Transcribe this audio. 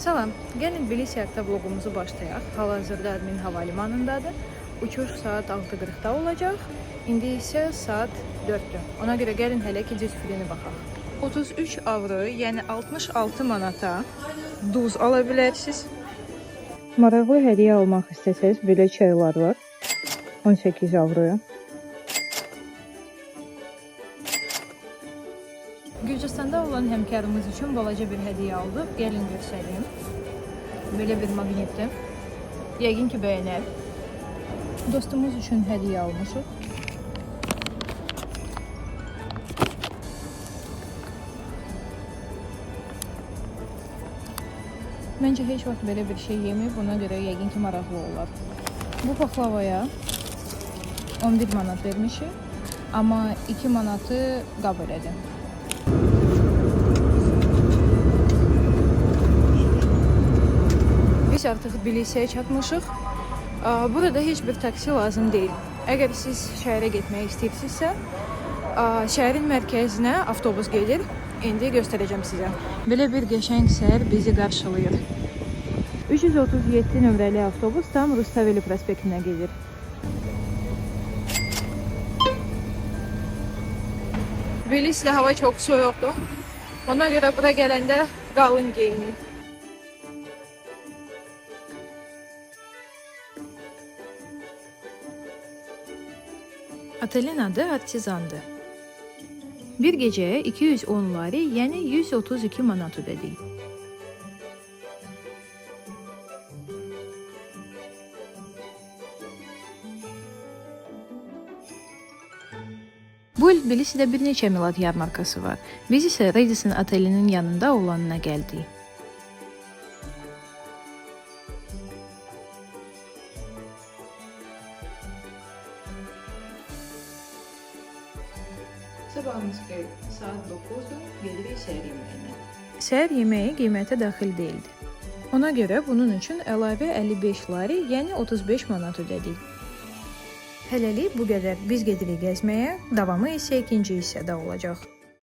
Salam, gəlin Tbilisi vlogumuzu başlayaq. Hal-hazırda Admin Hava Limanındadır. Uçuş saat 6:40-da olacaq. İndi isə saat 4-dür. Ona görə gəlin hələ ki cüzfilini baxaq. 33 avro, yəni 66 manata duz ala bilərsiniz. Maraqlı hədiyyə almaq istəsəz, belə çaylar var. 18 avroya. Gürcüstanda olan həmkarımız üçün balaca bir hədiyyə aldıq. Gəlin göstəreyim. Belə bir maqnitdir. Yəqin ki bəyənər. Dostumuz üçün hədiyyə almışıq. Məncə heç vaxt belə bir şey yeməyib, buna görə yəqin ki maraqlı olar. Bu paxlavaya 11 manat vermişik, amma 2 manatı qəbul edin. Biz artıq Tbilisiyə çatmışıq. Burada heç bir taksi lazım deyil. Əgər siz şəhərə getmək istəyirsinizsə, şəhərin mərkəzinə avtobus gedir. İndi göstərəcəm sizə. Belə bir qəşəng səhər bizi qarşılayır. 337 nömrəli avtobus tam Rustaveli prospektinə gedir. Tbilisidə hava çox soyuqdur. Ona görə bura gələndə qalın geyinin. Otelin adı Artizandır. Bir gecəyə 210 lari, yəni 132 manat ödədik. Bu il Tbilisidə bir neçə milad yarmarkası var. Biz isə Radisson otelinin yanında olanına gəldik. Sabahımız xeyir, saat 9-dur, gedirik səhər yeməyinə. Səhər yeməyi qiymətə daxil deyildi. Ona görə bunun üçün əlavə 55 lari, yəni 35 manat ödədik. Hələlik bu qədər. Biz gedirik gəzməyə, davamı isə ikinci hissədə olacaq.